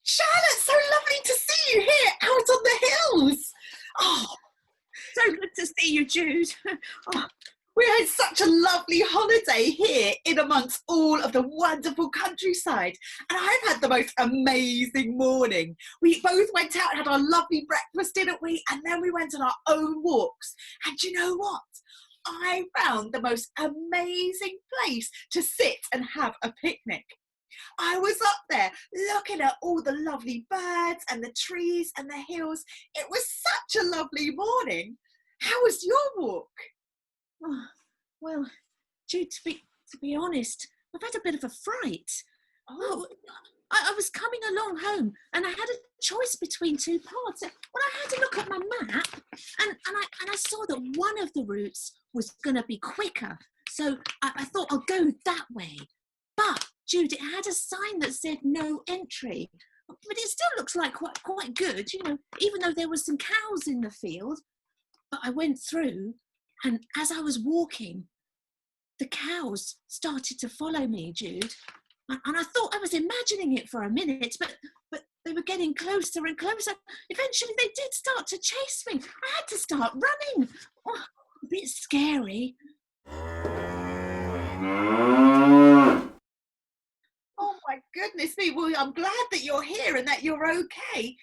Charlotte, so lovely to see you here out on the hills. Oh, So good to see you, Jude. oh, we had such a lovely holiday here in amongst all of the wonderful countryside. And I've had the most amazing morning. We both went out and had our lovely breakfast, didn't we? And then we went on our own walks. And you know what? I found the most amazing place to sit and have a picnic. I was up there looking at all the lovely birds and the trees and the hills. It was such a lovely morning. How was your walk? Oh, well, Jude, to be honest, I've had a bit of a fright. Oh, I was coming along home and I had a choice between two paths. Well, I had a look at my map and I saw that one of the routes was going to be quicker. So I thought I'll go that way. But, Jude, it had a sign that said no entry. But it still looks like quite good, even though there were some cows in the field. But I went through, and as I was walking, the cows started to follow me, Jude. And I thought I was imagining it for a minute, but they were getting closer and closer. Eventually, they did start to chase me. I had to start running. Oh, a bit scary. oh my goodness me. Well, I'm glad that you're here and that you're okay.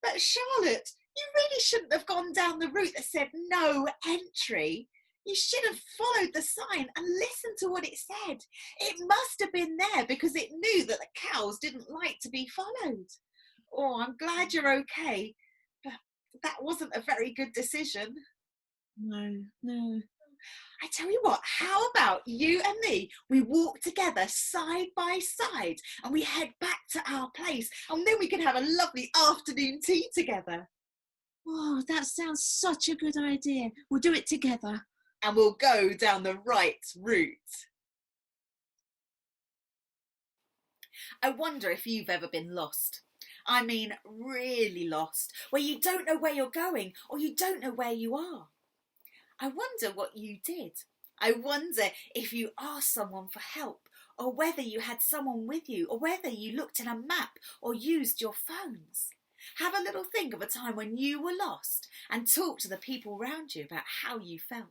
But Charlotte, you really shouldn't have gone down the route that said no entry. You should have followed the sign and listened to what it said. It must have been there because it knew that the cows didn't like to be followed. Oh, I'm glad you're okay, but that wasn't a very good decision. No. I tell you what, how about you and me, we walk together side by side and we head back to our place and then we can have a lovely afternoon tea together. Oh, that sounds such a good idea. We'll do it together. And we'll go down the right route. I wonder if you've ever been lost. I mean, really lost, where you don't know where you're going or you don't know where you are. I wonder what you did. I wonder if you asked someone for help, or whether you had someone with you, or whether you looked at a map or used your phones. Have a little think of a time when you were lost and talk to the people around you about how you felt.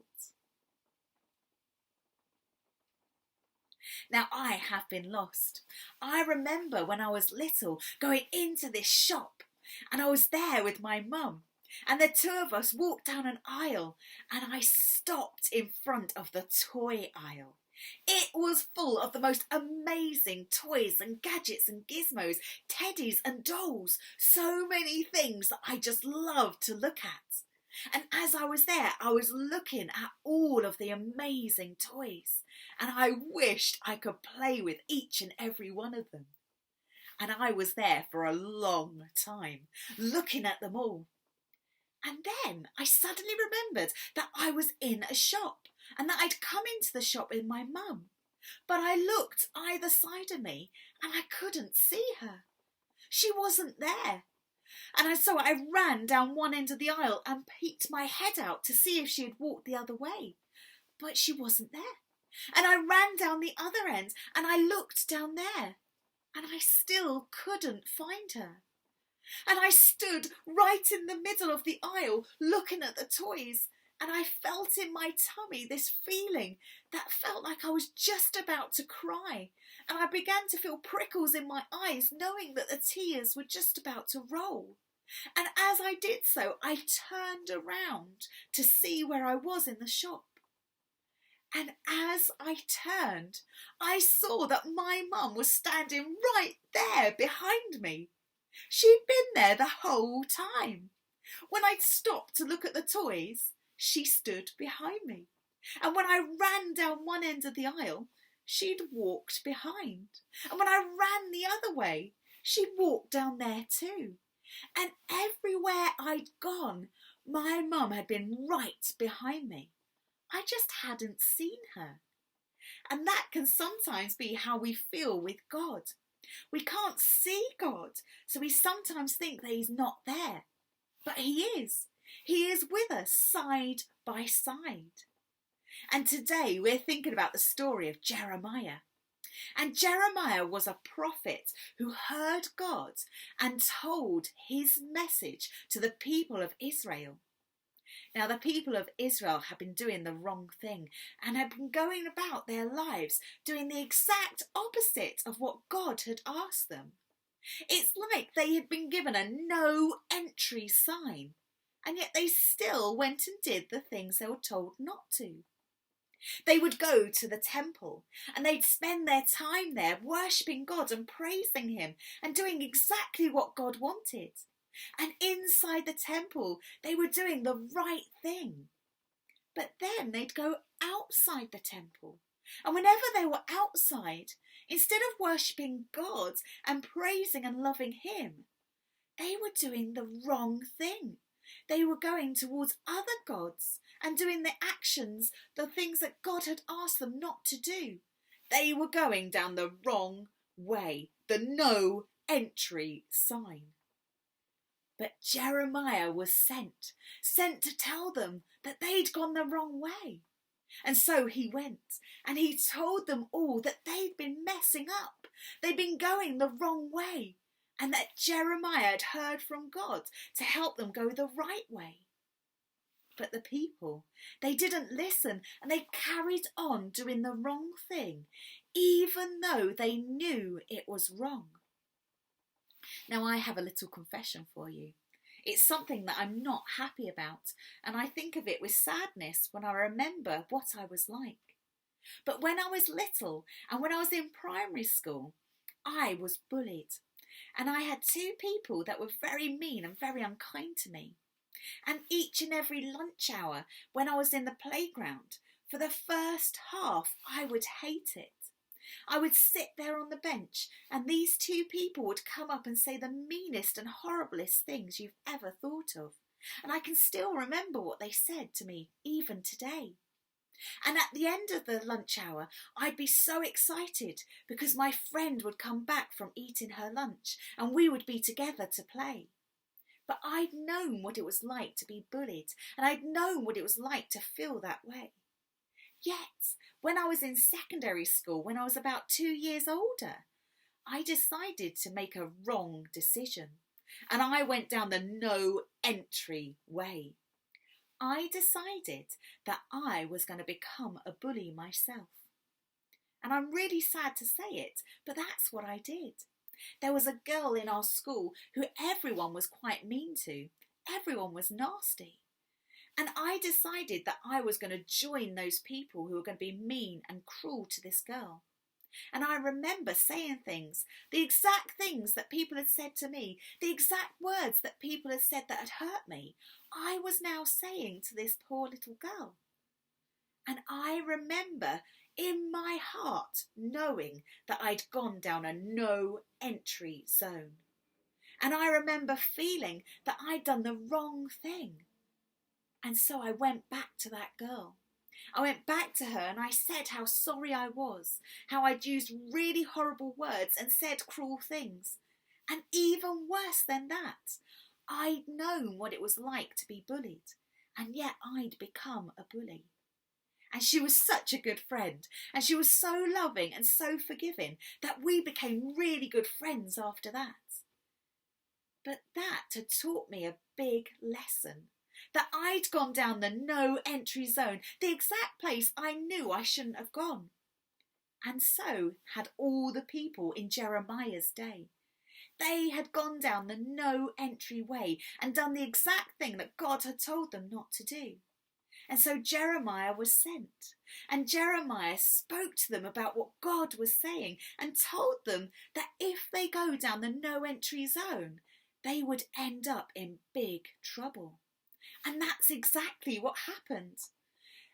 Now, I have been lost. I remember when I was little going into this shop and I was there with my mum and the two of us walked down an aisle and I stopped in front of the toy aisle. It was full of the most amazing toys and gadgets and gizmos, teddies and dolls, so many things that I just loved to look at. And as I was there, I was looking at all of the amazing toys and I wished I could play with each and every one of them. And I was there for a long time, looking at them all. And then I suddenly remembered that I was in a shop and that I'd come into the shop with my mum. But I looked either side of me and I couldn't see her. She wasn't there. And so I ran down one end of the aisle and peeked my head out to see if she had walked the other way. But she wasn't there. And I ran down the other end and I looked down there and I still couldn't find her. And I stood right in the middle of the aisle looking at the toys and I felt in my tummy this feeling that felt like I was just about to cry. And I began to feel prickles in my eyes knowing that the tears were just about to roll. And as I did so, I turned around to see where I was in the shop. And as I turned, I saw that my mum was standing right there behind me. She'd been there the whole time. When I'd stopped to look at the toys, she stood behind me. And when I ran down one end of the aisle, she'd walked behind. And when I ran the other way, she'd walked down there too. And everywhere I'd gone, my mum had been right behind me. I just hadn't seen her. And that can sometimes be how we feel with God. We can't see God, so we sometimes think that he's not there. But he is. He is with us side by side. And today we're thinking about the story of Jeremiah. And Jeremiah was a prophet who heard God and told his message to the people of Israel. Now, the people of Israel had been doing the wrong thing and had been going about their lives doing the exact opposite of what God had asked them. It's like they had been given a no entry sign, and yet they still went and did the things they were told not to. They would go to the temple and they'd spend their time there worshipping God and praising him and doing exactly what God wanted. And inside the temple, they were doing the right thing. But then they'd go outside the temple. And whenever they were outside, instead of worshipping God and praising and loving him, they were doing the wrong thing. They were going towards other gods and doing the actions, the things that God had asked them not to do. They were going down the wrong way, the no entry sign. But Jeremiah was sent to tell them that they'd gone the wrong way. And so he went and he told them all that they'd been messing up. They'd been going the wrong way and that Jeremiah had heard from God to help them go the right way. But the people, they didn't listen and they carried on doing the wrong thing, even though they knew it was wrong. Now, I have a little confession for you. It's something that I'm not happy about, and I think of it with sadness when I remember what I was like. But when I was little and when I was in primary school, I was bullied. And I had two people that were very mean and very unkind to me. And each and every lunch hour when I was in the playground, for the first half, I would hate it. I would sit there on the bench and these two people would come up and say the meanest and horriblest things you've ever thought of. And I can still remember what they said to me even today. And at the end of the lunch hour, I'd be so excited because my friend would come back from eating her lunch and we would be together to play. But I'd known what it was like to be bullied and I'd known what it was like to feel that way. Yet, when I was in secondary school, when I was about 2 years older, I decided to make a wrong decision and I went down the no entry way. I decided that I was going to become a bully myself. And I'm really sad to say it, but that's what I did. There was a girl in our school who everyone was quite mean to. Everyone was nasty. And I decided that I was going to join those people who were going to be mean and cruel to this girl. And I remember saying things, the exact things that people had said to me, the exact words that people had said that had hurt me, I was now saying to this poor little girl. And I remember in my heart knowing that I'd gone down a no entry zone. And I remember feeling that I'd done the wrong thing. And so I went back to that girl. I went back to her and I said how sorry I was, how I'd used really horrible words and said cruel things. And even worse than that, I'd known what it was like to be bullied, and yet I'd become a bully. And she was such a good friend, and she was so loving and so forgiving that we became really good friends after that. But that had taught me a big lesson. That I'd gone down the no entry zone, the exact place I knew I shouldn't have gone. And so had all the people in Jeremiah's day. They had gone down the no entry way and done the exact thing that God had told them not to do. And so Jeremiah was sent. And Jeremiah spoke to them about what God was saying and told them that if they go down the no entry zone, they would end up in big trouble. And that's exactly what happened.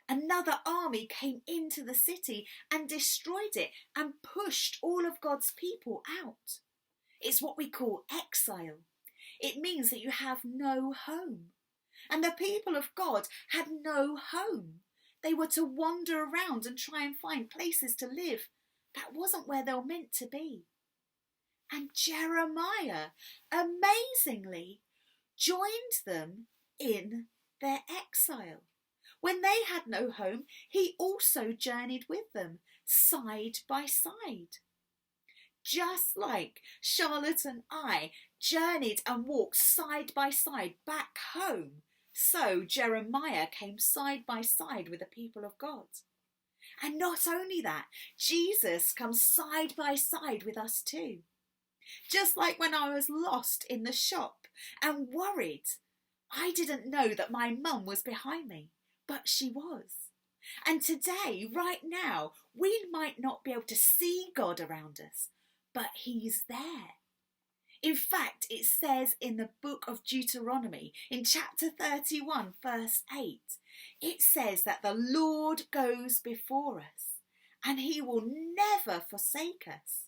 Another army came into the city and destroyed it and pushed all of God's people out. It's what we call exile. It means that you have no home. And the people of God had no home. They were to wander around and try and find places to live. That wasn't where they were meant to be. And Jeremiah, amazingly, joined them in their exile. When they had no home, he also journeyed with them, side by side. Just like Charlotte and I journeyed and walked side by side back home, so Jeremiah came side by side with the people of God. And not only that, Jesus comes side by side with us too. Just like when I was lost in the shop and worried, I didn't know that my mum was behind me, but she was. And today, right now, we might not be able to see God around us, but he's there. In fact, it says in the book of Deuteronomy, in chapter 31, verse 8, it says that the Lord goes before us and he will never forsake us.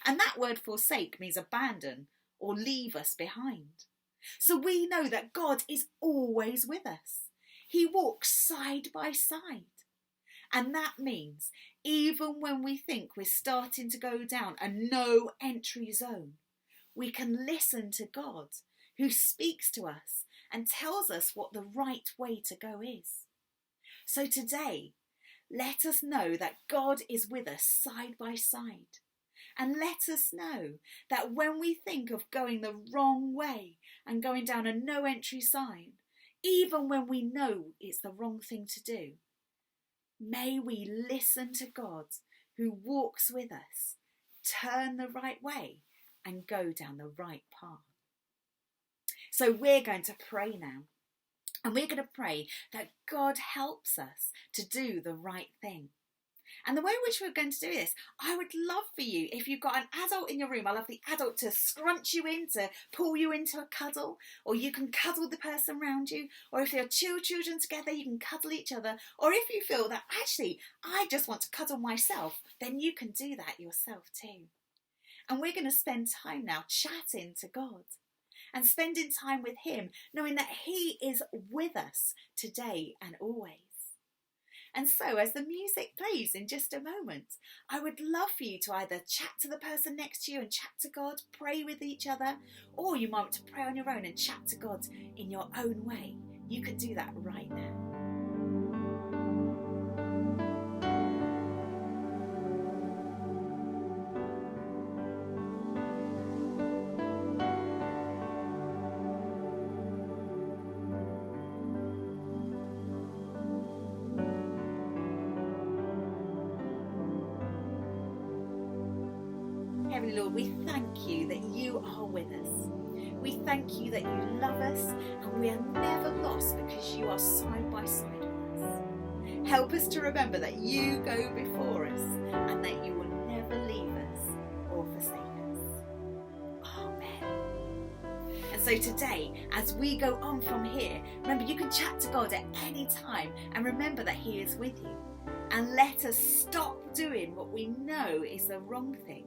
And that word forsake means abandon or leave us behind. So we know that God is always with us. He walks side by side. And that means even when we think we're starting to go down a no entry zone, we can listen to God who speaks to us and tells us what the right way to go is. So today, let us know that God is with us side by side. And let us know that when we think of going the wrong way and going down a no entry sign, even when we know it's the wrong thing to do, may we listen to God who walks with us, turn the right way and go down the right path. So we're going to pray now. And we're going to pray that God helps us to do the right thing. And the way in which we're going to do this, I would love for you, if you've got an adult in your room, I love the adult to scrunch you in, to pull you into a cuddle, or you can cuddle the person around you, or if you're two children together, you can cuddle each other, or if you feel that actually I just want to cuddle myself, then you can do that yourself too. And we're going to spend time now chatting to God and spending time with him, knowing that he is with us today and always. And so as the music plays in just a moment, I would love for you to either chat to the person next to you and chat to God, pray with each other, or you might want to pray on your own and chat to God in your own way. You can do that right now. Heavenly Lord, we thank you that you are with us. We thank you that you love us and we are never lost because you are side by side with us. Help us to remember that you go before us and that you will never leave us or forsake us. Amen. And so today, as we go on from here, remember you can chat to God at any time and remember that he is with you. And let us stop doing what we know is the wrong thing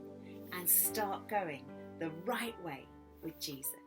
and start going the right way with Jesus.